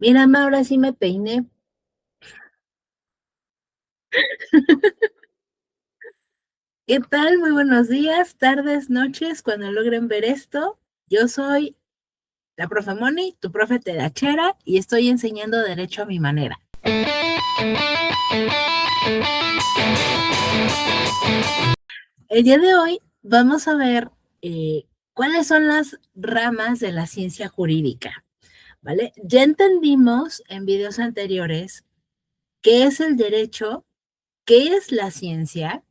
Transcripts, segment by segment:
Mira, Ma, ahora sí me peiné. ¿Qué tal? Muy buenos días, tardes, noches, cuando logren ver esto. Yo soy la profe Moni, tu profe Tedachera, y estoy enseñando derecho a mi manera. El día de hoy vamos a ver cuáles son las ramas de la ciencia jurídica, ¿vale? Ya entendimos en videos anteriores qué es el derecho, qué es la ciencia,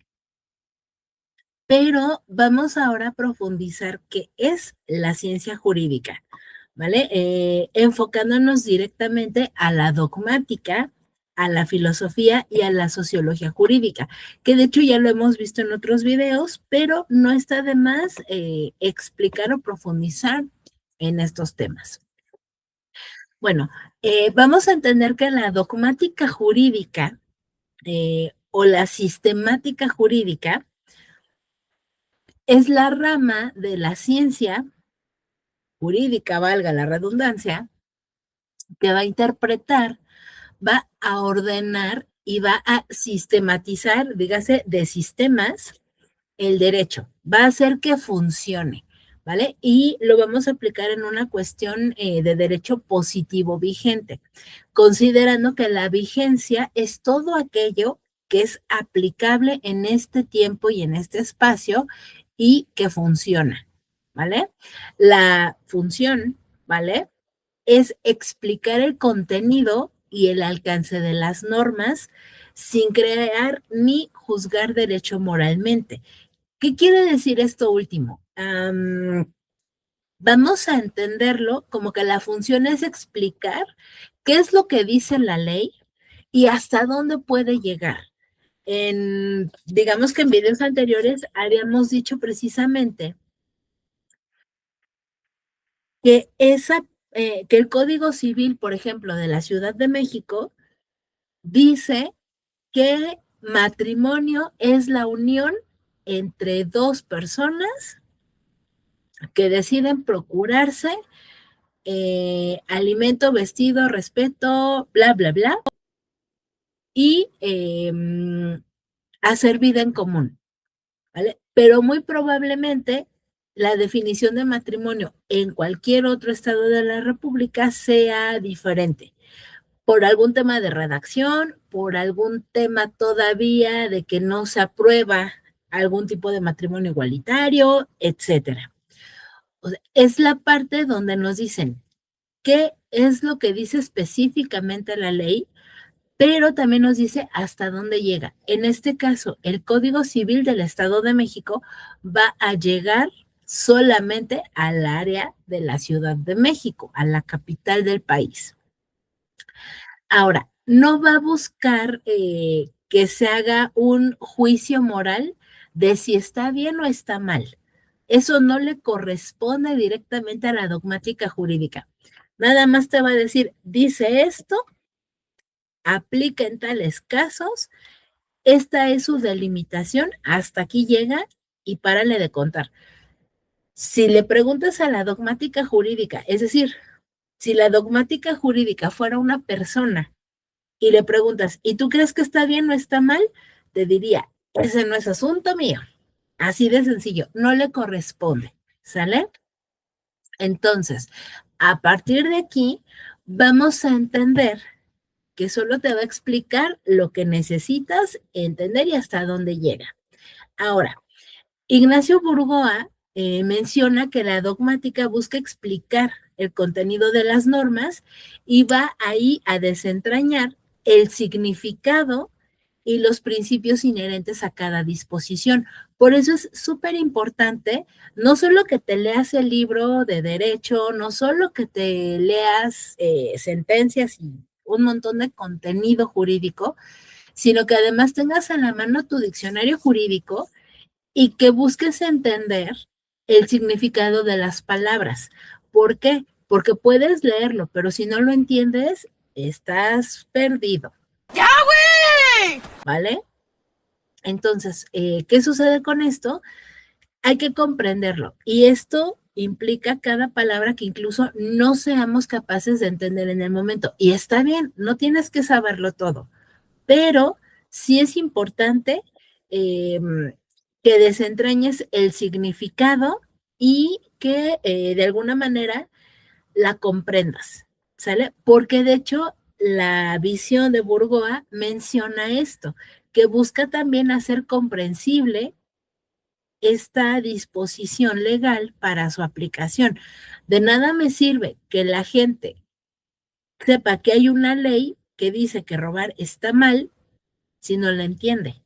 pero vamos ahora a profundizar qué es la ciencia jurídica, ¿vale? Enfocándonos directamente a la dogmática, a la filosofía y a la sociología jurídica, que de hecho ya lo hemos visto en otros videos, pero no está de más explicar o profundizar en estos temas. Bueno, vamos a entender que la dogmática jurídica o la sistemática jurídica es la rama de la ciencia jurídica, valga la redundancia, que va a interpretar, va a ordenar y va a sistematizar, dígase, de sistemas, el derecho. Va a hacer que funcione, ¿vale? Y lo vamos a aplicar en una cuestión de derecho positivo vigente, considerando que la vigencia es todo aquello que es aplicable en este tiempo y en este espacio y que funciona, ¿vale? La función, ¿vale? Es explicar el contenido y el alcance de las normas sin crear ni juzgar derecho moralmente. ¿Qué quiere decir esto último? Vamos a entenderlo como que la función es explicar qué es lo que dice la ley y hasta dónde puede llegar. Digamos que en videos anteriores habíamos dicho precisamente que que el Código Civil, por ejemplo, de la Ciudad de México, dice que matrimonio es la unión entre dos personas que deciden procurarse alimento, vestido, respeto, bla, bla, bla, y hacer vida en común, ¿vale? Pero muy probablemente la definición de matrimonio en cualquier otro estado de la República sea diferente, por algún tema de redacción, por algún tema todavía de que no se aprueba algún tipo de matrimonio igualitario, etcétera. O sea, es la parte donde nos dicen qué es lo que dice específicamente la ley, pero también nos dice hasta dónde llega. En este caso, el Código Civil del Estado de México va a llegar solamente al área de la Ciudad de México, a la capital del país. Ahora, no va a buscar que se haga un juicio moral de si está bien o está mal. Eso no le corresponde directamente a la dogmática jurídica. Nada más te va a decir, dice esto, aplica en tales casos, esta es su delimitación, hasta aquí llega y párale de contar. Si le preguntas a la dogmática jurídica, es decir, si la dogmática jurídica fuera una persona y le preguntas, ¿y tú crees que está bien o está mal? Te diría, ese no es asunto mío. Así de sencillo, no le corresponde, ¿sale? Entonces, a partir de aquí, vamos a entender que solo te va a explicar lo que necesitas entender y hasta dónde llega. Ahora, Ignacio Burgoa menciona que la dogmática busca explicar el contenido de las normas y va ahí a desentrañar el significado y los principios inherentes a cada disposición. Por eso es súper importante, no solo que te leas el libro de derecho, no solo que te leas sentencias y un montón de contenido jurídico, sino que además tengas a la mano tu diccionario jurídico y que busques entender el significado de las palabras. ¿Por qué? Porque puedes leerlo, pero si no lo entiendes, estás perdido. ¡Ya, güey! ¿Vale? Entonces, ¿qué sucede con esto? Hay que comprenderlo. Y esto implica cada palabra que incluso no seamos capaces de entender en el momento. Y está bien, no tienes que saberlo todo, pero sí es importante que desentrañes el significado y que de alguna manera la comprendas, ¿sale? Porque de hecho la visión de Burgoa menciona esto, que busca también hacer comprensible esta disposición legal para su aplicación. De nada me sirve que la gente sepa que hay una ley que dice que robar está mal si no la entiende.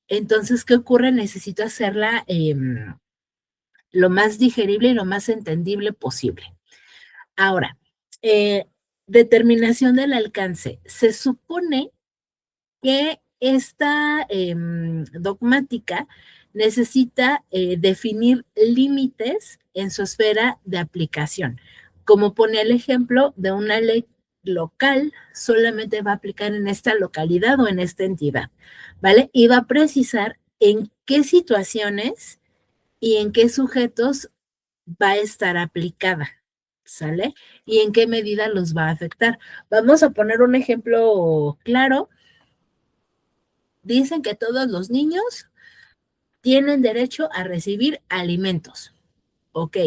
Entonces, ¿qué ocurre? Necesito hacerla lo más digerible y lo más entendible posible. Ahora, determinación del alcance. Se supone que esta dogmática necesita definir límites en su esfera de aplicación. Como pone el ejemplo de una ley local, solamente va a aplicar en esta localidad o en esta entidad, ¿vale? Y va a precisar en qué situaciones y en qué sujetos va a estar aplicada, ¿sale? Y en qué medida los va a afectar. Vamos a poner un ejemplo claro. Dicen que todos los niños tienen derecho a recibir alimentos. Ok,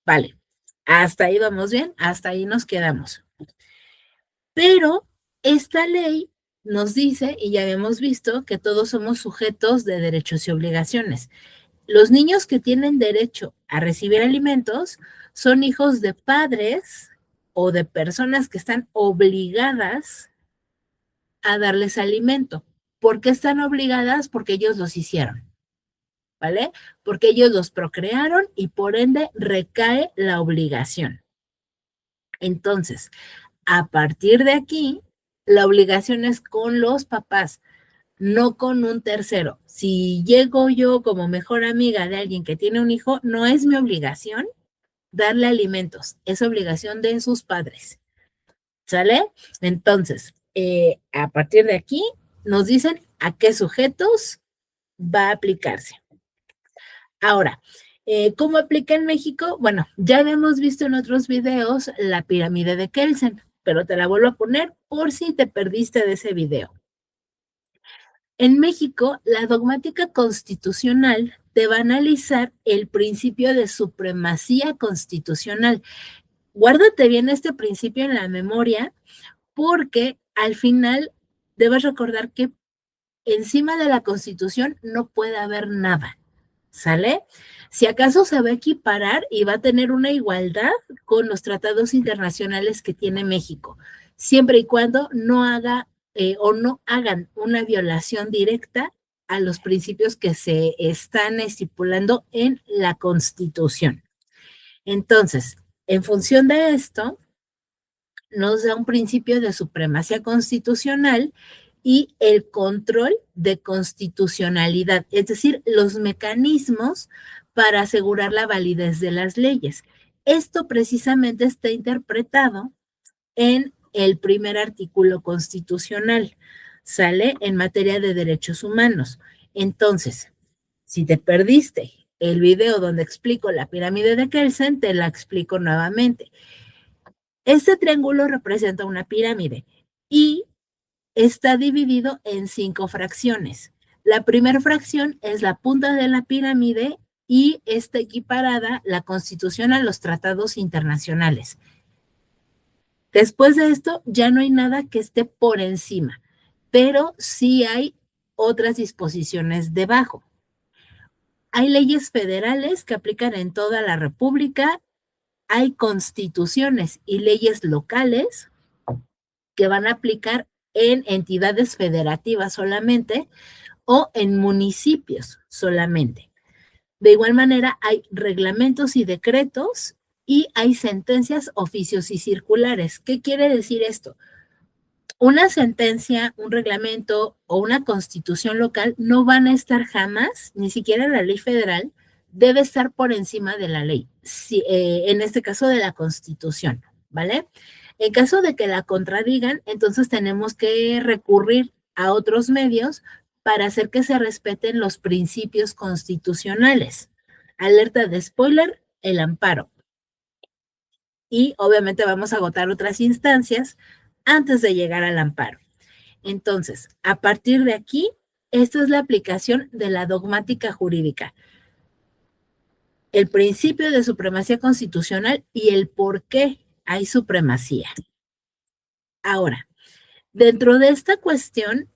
vale. Hasta ahí vamos bien, hasta ahí nos quedamos. Pero esta ley nos dice, y ya habíamos visto, que todos somos sujetos de derechos y obligaciones. Los niños que tienen derecho a recibir alimentos son hijos de padres o de personas que están obligadas a darles alimento. ¿Por qué están obligadas? Porque ellos los hicieron, ¿vale? Porque ellos los procrearon y por ende recae la obligación. Entonces, a partir de aquí, la obligación es con los papás, no con un tercero. Si llego yo como mejor amiga de alguien que tiene un hijo, no es mi obligación darle alimentos, es obligación de sus padres. ¿Sale? Entonces, a partir de aquí, nos dicen a qué sujetos va a aplicarse. Ahora, ¿cómo aplica en México? Bueno, ya habíamos visto en otros videos la pirámide de Kelsen, pero te la vuelvo a poner por si te perdiste de ese video. En México, la dogmática constitucional te va a analizar el principio de supremacía constitucional. Guárdate bien este principio en la memoria porque al final debes recordar que encima de la Constitución no puede haber nada, ¿sale? Si acaso se va a equiparar y va a tener una igualdad con los tratados internacionales que tiene México, siempre y cuando no haga o no hagan una violación directa a los principios que se están estipulando en la Constitución. Entonces, en función de esto, nos da un principio de supremacía constitucional y el control de constitucionalidad, es decir, los mecanismos para asegurar la validez de las leyes. Esto precisamente está interpretado en el primer artículo constitucional, sale en materia de derechos humanos. Entonces, si te perdiste el video donde explico la pirámide de Kelsen, te la explico nuevamente. Este triángulo representa una pirámide y está dividido en 5 fracciones. La primera fracción es la punta de la pirámide y está equiparada la Constitución a los tratados internacionales. Después de esto, ya no hay nada que esté por encima, pero sí hay otras disposiciones debajo. Hay leyes federales que aplican en toda la República, hay constituciones y leyes locales que van a aplicar en entidades federativas solamente o en municipios solamente. De igual manera, hay reglamentos y decretos y hay sentencias, oficios y circulares. ¿Qué quiere decir esto? Una sentencia, un reglamento o una constitución local no van a estar jamás, ni siquiera la ley federal, debe estar por encima de la ley, si, en este caso de la Constitución, ¿vale? En caso de que la contradigan, entonces tenemos que recurrir a otros medios para hacer que se respeten los principios constitucionales. Alerta de spoiler, el amparo. y obviamente vamos a agotar otras instancias antes de llegar al amparo. Entonces, a partir de aquí, esta es la aplicación de la dogmática jurídica. El principio de supremacía constitucional y el por qué hay supremacía. Ahora, dentro de esta cuestión,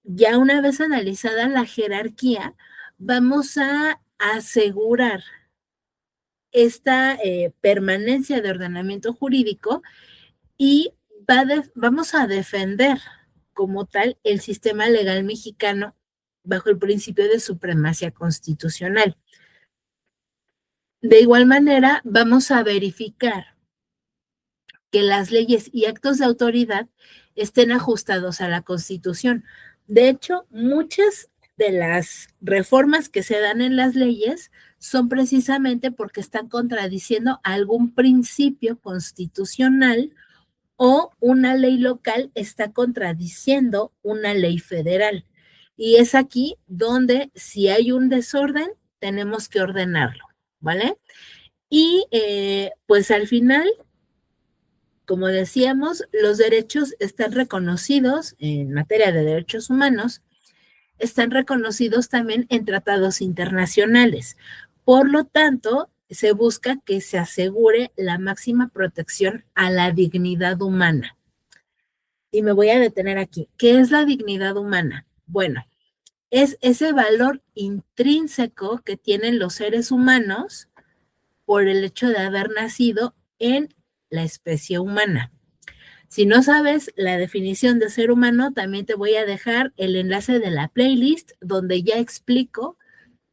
ya una vez analizada la jerarquía, vamos a asegurar esta permanencia de ordenamiento jurídico y vamos a defender como tal el sistema legal mexicano bajo el principio de supremacía constitucional. De igual manera, vamos a verificar que las leyes y actos de autoridad estén ajustados a la Constitución. De hecho, muchas de las reformas que se dan en las leyes son precisamente porque están contradiciendo algún principio constitucional o una ley local está contradiciendo una ley federal. Y es aquí donde si hay un desorden, tenemos que ordenarlo, ¿vale? Y pues al final, como decíamos, los derechos están reconocidos en materia de derechos humanos, están reconocidos también en tratados internacionales. Por lo tanto, se busca que se asegure la máxima protección a la dignidad humana. Y me voy a detener aquí. ¿Qué es la dignidad humana? Bueno, es ese valor intrínseco que tienen los seres humanos por el hecho de haber nacido en la especie humana. Si no sabes la definición de ser humano, también te voy a dejar el enlace de la playlist donde ya explico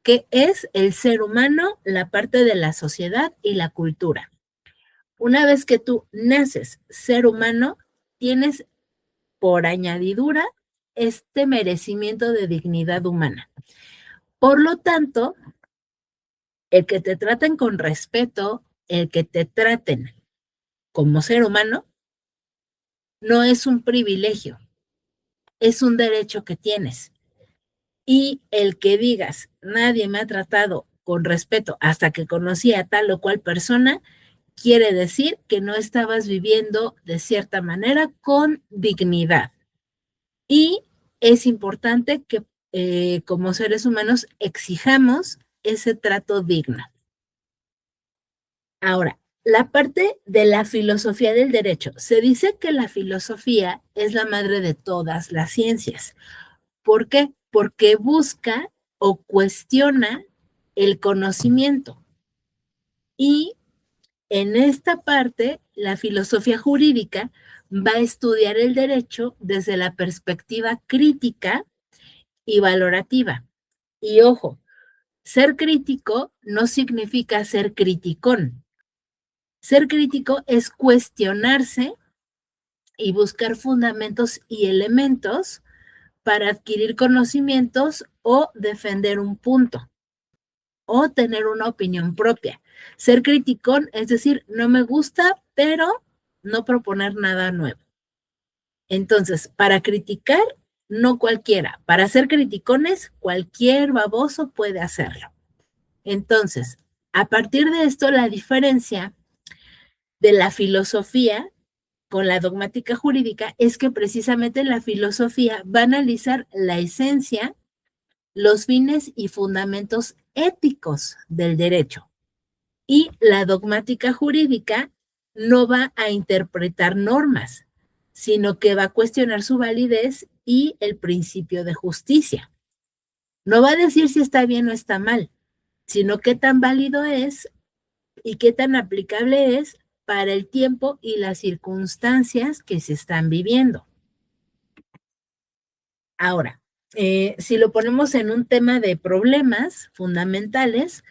qué es el ser humano, la parte de la sociedad y la cultura. Una vez que tú naces ser humano, tienes por añadidura este merecimiento de dignidad humana. Por lo tanto, el que te traten con respeto, el que te traten como ser humano, no es un privilegio, es un derecho que tienes. Y el que digas, nadie me ha tratado con respeto hasta que conocí a tal o cual persona, quiere decir que no estabas viviendo de cierta manera con dignidad. Y es importante que como seres humanos exijamos ese trato digno. Ahora, la parte de la filosofía del derecho. Se dice que la filosofía es la madre de todas las ciencias. ¿Por qué? Porque busca o cuestiona el conocimiento. Y en esta parte, la filosofía jurídica va a estudiar el derecho desde la perspectiva crítica y valorativa. Y ojo, ser crítico no significa ser criticón. Ser crítico es cuestionarse y buscar fundamentos y elementos para adquirir conocimientos o defender un punto o tener una opinión propia. Ser criticón es decir, no me gusta, pero no proponer nada nuevo. Entonces, para criticar, no cualquiera. Para ser criticones, cualquier baboso puede hacerlo. Entonces, a partir de esto, la diferencia de la filosofía con la dogmática jurídica es que precisamente la filosofía va a analizar la esencia, los fines y fundamentos éticos del derecho. Y la dogmática jurídica no va a interpretar normas, sino que va a cuestionar su validez y el principio de justicia. No va a decir si está bien o está mal, sino qué tan válido es y qué tan aplicable es para el tiempo y las circunstancias que se están viviendo. Ahora, si lo ponemos en un tema de problemas fundamentales,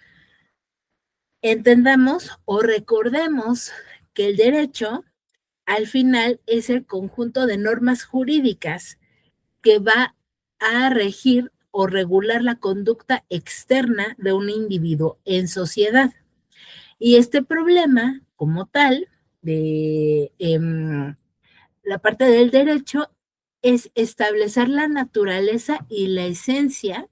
entendamos o recordemos que el derecho al final es el conjunto de normas jurídicas que va a regir o regular la conducta externa de un individuo en sociedad. Y este problema, como tal, de la parte del derecho, es establecer la naturaleza y la esencia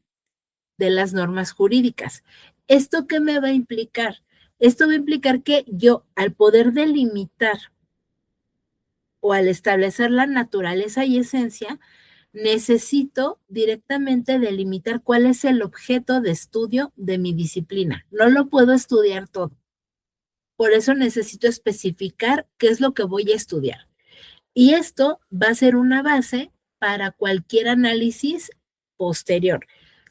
de las normas jurídicas. ¿Esto qué me va a implicar? Esto va a implicar que yo, al poder delimitar o al establecer la naturaleza y esencia, necesito directamente delimitar cuál es el objeto de estudio de mi disciplina. No lo puedo estudiar todo. Por eso necesito especificar qué es lo que voy a estudiar. Y esto va a ser una base para cualquier análisis posterior,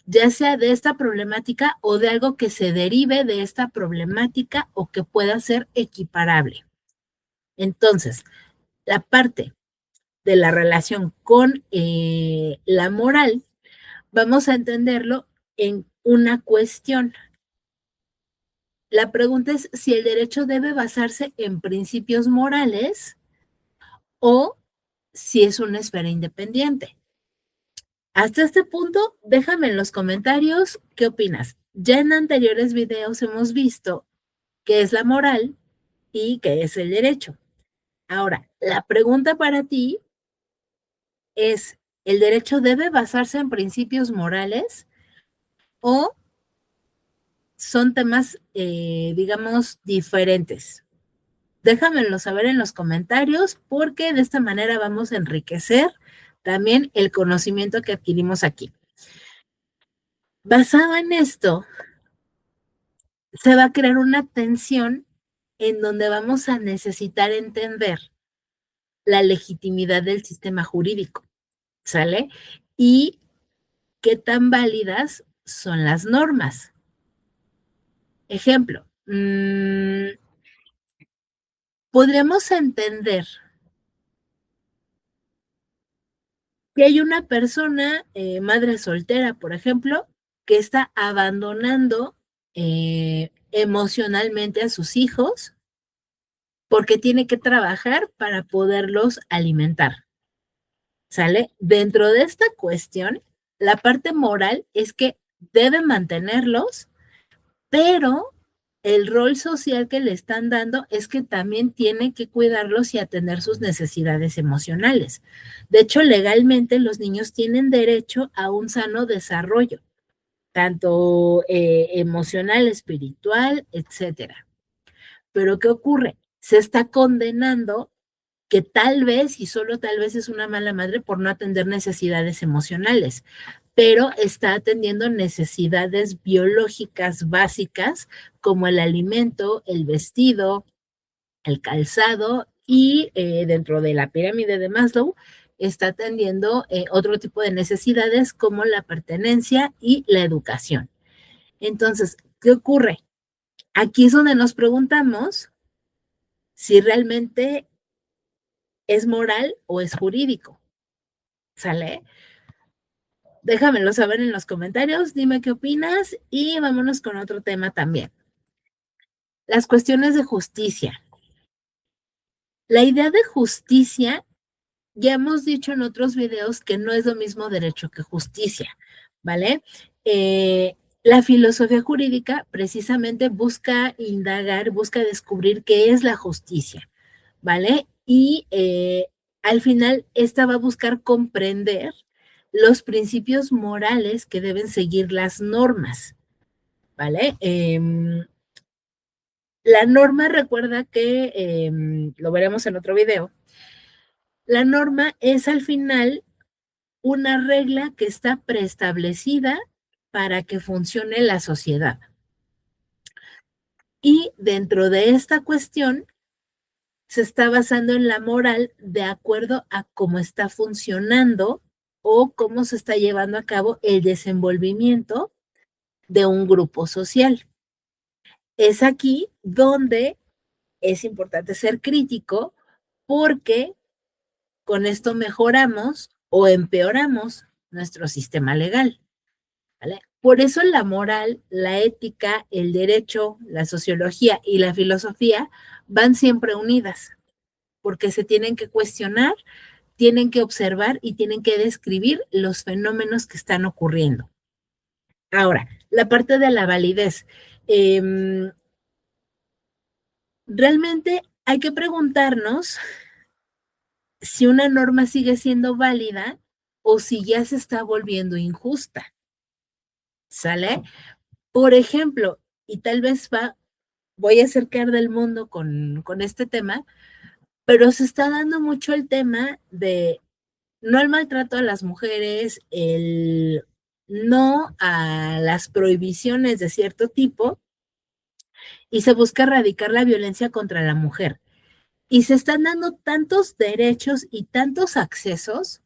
ya sea de esta problemática o de algo que se derive de esta problemática o que pueda ser equiparable. Entonces, la parte de la relación con la moral, vamos a entenderlo en una cuestión. La pregunta es si el derecho debe basarse en principios morales o si es una esfera independiente. Hasta este punto, déjame en los comentarios qué opinas. Ya en anteriores videos hemos visto qué es la moral y qué es el derecho. Ahora, la pregunta para ti es, ¿el derecho debe basarse en principios morales o son temas, digamos, diferentes? Déjamelo saber en los comentarios porque de esta manera vamos a enriquecer también el conocimiento que adquirimos aquí. Basado en esto, se va a crear una tensión en donde vamos a necesitar entender la legitimidad del sistema jurídico, ¿sale? Y qué tan válidas son las normas. Ejemplo, podríamos entender que hay una persona, madre soltera, por ejemplo, que está abandonando emocionalmente a sus hijos porque tiene que trabajar para poderlos alimentar, ¿sale? Dentro de esta cuestión, la parte moral es que debe mantenerlos, pero el rol social que le están dando es que también tiene que cuidarlos y atender sus necesidades emocionales. De hecho, legalmente los niños tienen derecho a un sano desarrollo, tanto emocional, espiritual, etcétera. Pero ¿qué ocurre? Se está condenando que tal vez y solo tal vez es una mala madre por no atender necesidades emocionales, pero está atendiendo necesidades biológicas básicas como el alimento, el vestido, el calzado y dentro de la pirámide de Maslow está atendiendo otro tipo de necesidades como la pertenencia y la educación. Entonces, ¿qué ocurre? Aquí es donde nos preguntamos si realmente es moral o es jurídico. ¿Sale? Déjamelo saber en los comentarios, dime qué opinas y vámonos con otro tema también. Las cuestiones de justicia. La idea de justicia, ya hemos dicho en otros videos que no es lo mismo derecho que justicia, ¿vale? La filosofía jurídica precisamente busca indagar, busca descubrir qué es la justicia, ¿vale? Y al final, esta va a buscar comprender los principios morales que deben seguir las normas, ¿vale? La norma, recuerda que, lo veremos en otro video, la norma es al final una regla que está preestablecida para que funcione la sociedad. Y dentro de esta cuestión, se está basando en la moral de acuerdo a cómo está funcionando o cómo se está llevando a cabo el desenvolvimiento de un grupo social. Es aquí donde es importante ser crítico porque con esto mejoramos o empeoramos nuestro sistema legal, ¿vale? Por eso la moral, la ética, el derecho, la sociología y la filosofía van siempre unidas, porque se tienen que cuestionar, tienen que observar y tienen que describir los fenómenos que están ocurriendo. Ahora, la parte de la validez. Realmente hay que preguntarnos si una norma sigue siendo válida o si ya se está volviendo injusta. ¿Sale? Por ejemplo, y tal vez va voy a acercar del mundo con este tema, pero se está dando mucho el tema de no al maltrato a las mujeres, el no a las prohibiciones de cierto tipo, y se busca erradicar la violencia contra la mujer. Y se están dando tantos derechos y tantos accesos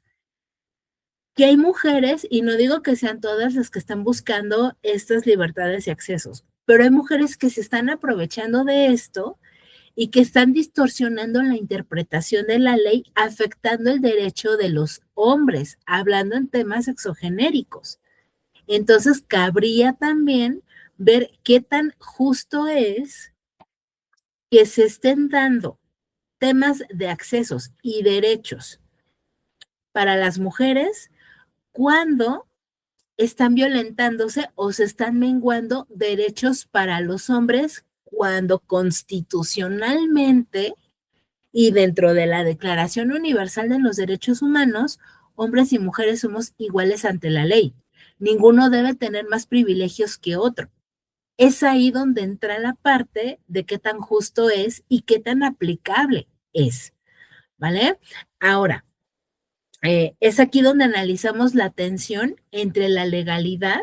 que hay mujeres, y no digo que sean todas las que están buscando estas libertades y accesos, pero hay mujeres que se están aprovechando de esto y que están distorsionando la interpretación de la ley, afectando el derecho de los hombres, hablando en temas exogenéricos. Entonces, cabría también ver qué tan justo es que se estén dando temas de accesos y derechos para las mujeres cuando están violentándose o se están menguando derechos para los hombres cuando constitucionalmente y dentro de la Declaración Universal de los Derechos Humanos, hombres y mujeres somos iguales ante la ley. Ninguno debe tener más privilegios que otro. Es ahí donde entra la parte de qué tan justo es y qué tan aplicable es, ¿vale? Ahora, es aquí donde analizamos la tensión entre la legalidad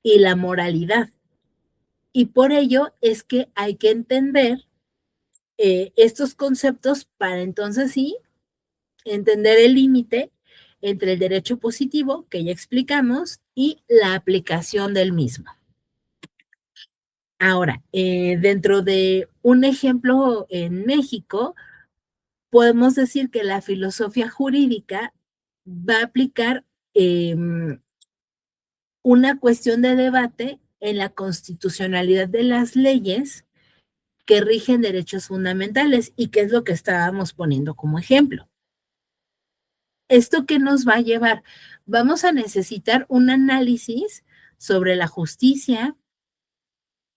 y la moralidad. Y por ello es que hay que entender estos conceptos para entonces sí entender el límite entre el derecho positivo, que ya explicamos, y la aplicación del mismo. Ahora, dentro de un ejemplo en México, podemos decir que la filosofía jurídica va a aplicar una cuestión de debate en la constitucionalidad de las leyes que rigen derechos fundamentales y que es lo que estábamos poniendo como ejemplo. ¿Esto qué nos va a llevar? Vamos a necesitar un análisis sobre la justicia,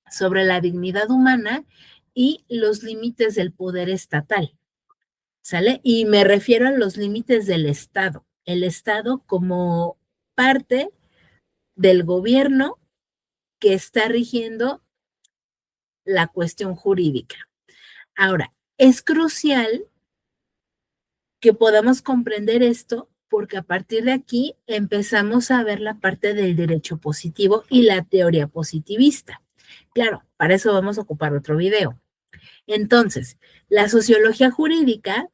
sobre la dignidad humana y los límites del poder estatal, ¿sale? Y me refiero a los límites del Estado, el Estado como parte del gobierno que está rigiendo la cuestión jurídica. Ahora, es crucial que podamos comprender esto porque a partir de aquí empezamos a ver la parte del derecho positivo y la teoría positivista. Claro, para eso vamos a ocupar otro video. Entonces, la sociología jurídica,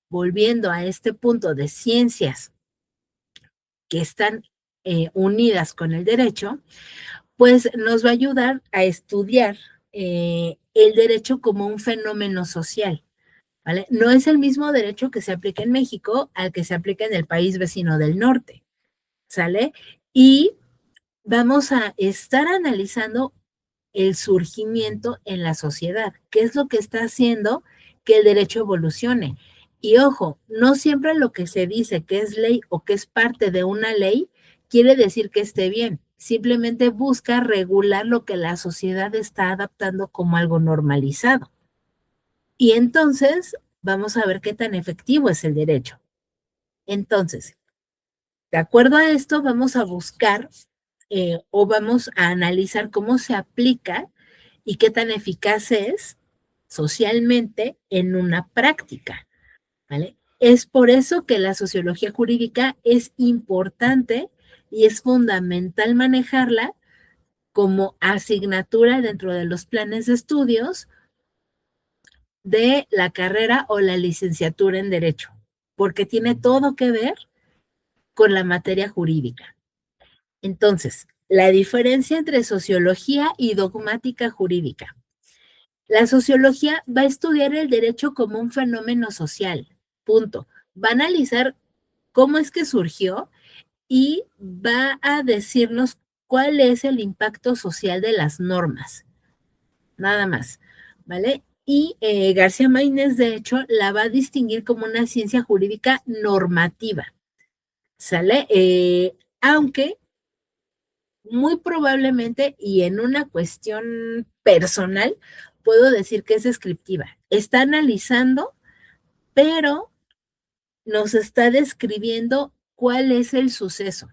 volviendo a este punto de ciencias que están unidas con el derecho, pues nos va a ayudar a estudiar el derecho como un fenómeno social. ¿Vale? No es el mismo derecho que se aplica en México al que se aplica en el país vecino del norte, ¿sale? Y vamos a estar analizando el surgimiento en la sociedad, qué es lo que está haciendo que el derecho evolucione. Y ojo, no siempre lo que se dice que es ley o que es parte de una ley quiere decir que esté bien. Simplemente busca regular lo que la sociedad está adaptando como algo normalizado. Y entonces vamos a ver qué tan efectivo es el derecho. Entonces, de acuerdo a esto, vamos a buscar o vamos a analizar cómo se aplica y qué tan eficaz es socialmente en una práctica, ¿vale? Es por eso que la sociología jurídica es importante y es fundamental manejarla como asignatura dentro de los planes de estudios de la carrera o la licenciatura en Derecho, porque tiene todo que ver con la materia jurídica. Entonces, la diferencia entre sociología y dogmática jurídica. La sociología va a estudiar el derecho como un fenómeno social, punto. Va a analizar cómo es que surgió y va a decirnos cuál es el impacto social de las normas. Nada más, ¿vale? Y García Maínez, de hecho, la va a distinguir como una ciencia jurídica normativa, ¿sale? Aunque muy probablemente y en una cuestión personal, puedo decir que es descriptiva. Está analizando, pero nos está describiendo cuál es el suceso.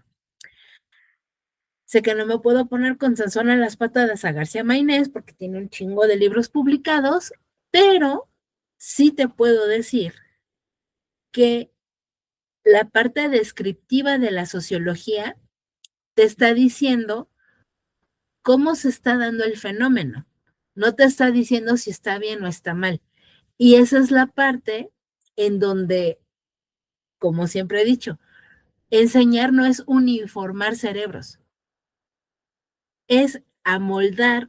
Sé que no me puedo poner con Sansón a las patadas a García Mainés porque tiene un chingo de libros publicados, pero sí te puedo decir que la parte descriptiva de la sociología te está diciendo cómo se está dando el fenómeno. No te está diciendo si está bien o está mal. Y esa es la parte en donde, como siempre he dicho, enseñar no es uniformar cerebros, es amoldar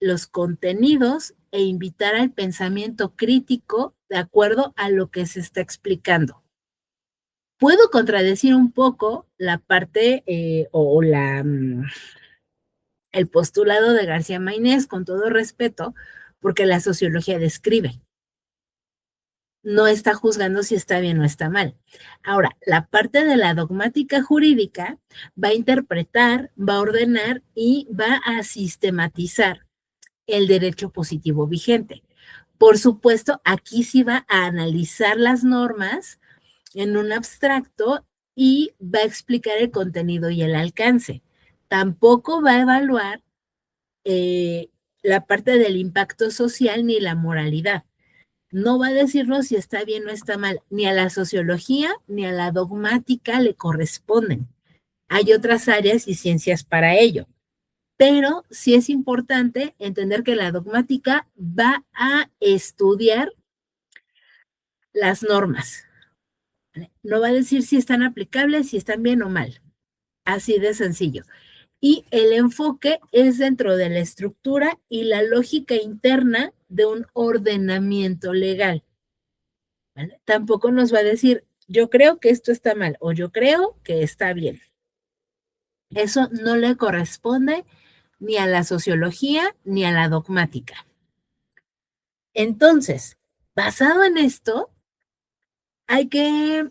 los contenidos e invitar al pensamiento crítico de acuerdo a lo que se está explicando. Puedo contradecir un poco la parte el postulado de García Mainés, con todo respeto, porque la sociología describe, no está juzgando si está bien o está mal. Ahora, la parte de la dogmática jurídica va a interpretar, va a ordenar y va a sistematizar el derecho positivo vigente. Por supuesto, aquí sí va a analizar las normas en un abstracto y va a explicar el contenido y el alcance. Tampoco va a evaluar la parte del impacto social ni la moralidad. No va a decirnos si está bien o está mal, ni a la sociología ni a la dogmática le corresponden. Hay otras áreas y ciencias para ello, pero sí es importante entender que la dogmática va a estudiar las normas. No va a decir si están aplicables, si están bien o mal. Así de sencillo. Y el enfoque es dentro de la estructura y la lógica interna de un ordenamiento legal. ¿Vale? Tampoco nos va a decir, yo creo que esto está mal o yo creo que está bien. Eso no le corresponde ni a la sociología ni a la dogmática. Entonces, basado en esto, hay que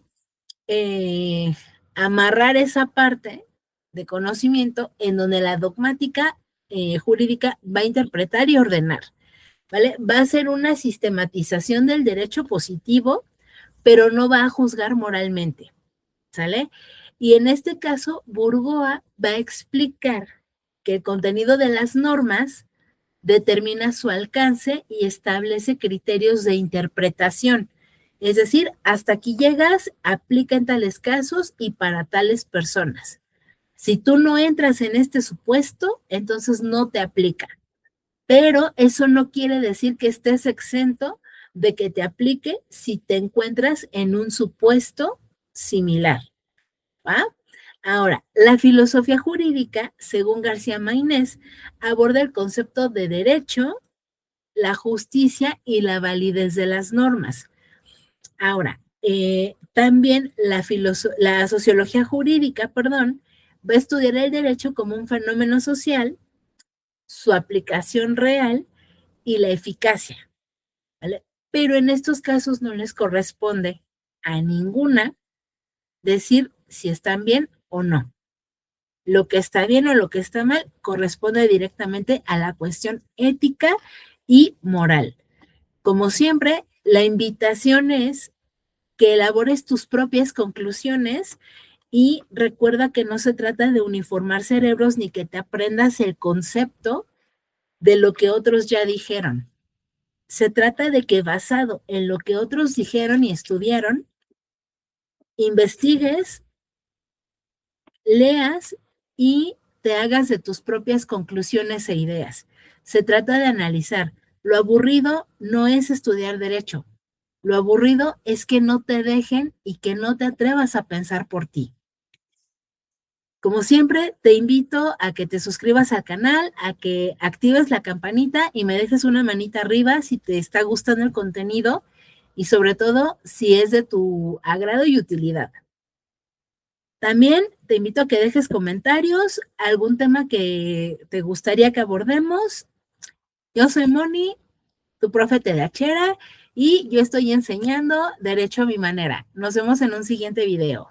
amarrar esa parte de conocimiento en donde la dogmática jurídica va a interpretar y ordenar, ¿vale? Va a ser una sistematización del derecho positivo, pero no va a juzgar moralmente, ¿sale? Y en este caso, Burgoa va a explicar que el contenido de las normas determina su alcance y establece criterios de interpretación. Es decir, hasta aquí llegas, aplica en tales casos y para tales personas. Si tú no entras en este supuesto, entonces no te aplica. Pero eso no quiere decir que estés exento de que te aplique si te encuentras en un supuesto similar. ¿Va? Ahora, la filosofía jurídica, según García Mainés, aborda el concepto de derecho, la justicia y la validez de las normas. Ahora, también la sociología jurídica, perdón, va a estudiar el derecho como un fenómeno social, su aplicación real y la eficacia, ¿vale? Pero en estos casos no les corresponde a ninguna decir si están bien o no. Lo que está bien o lo que está mal corresponde directamente a la cuestión ética y moral. Como siempre, la invitación es que elabores tus propias conclusiones y recuerda que no se trata de uniformar cerebros ni que te aprendas el concepto de lo que otros ya dijeron. Se trata de que basado en lo que otros dijeron y estudiaron, investigues, leas y te hagas de tus propias conclusiones e ideas. Se trata de analizar. Lo aburrido no es estudiar derecho. Lo aburrido es que no te dejen y que no te atrevas a pensar por ti. Como siempre, te invito a que te suscribas al canal, a que actives la campanita y me dejes una manita arriba si te está gustando el contenido y sobre todo si es de tu agrado y utilidad. También te invito a que dejes comentarios, algún tema que te gustaría que abordemos. Yo soy Moni, tu profe TDHera, y yo estoy enseñando derecho a mi manera. Nos vemos en un siguiente video.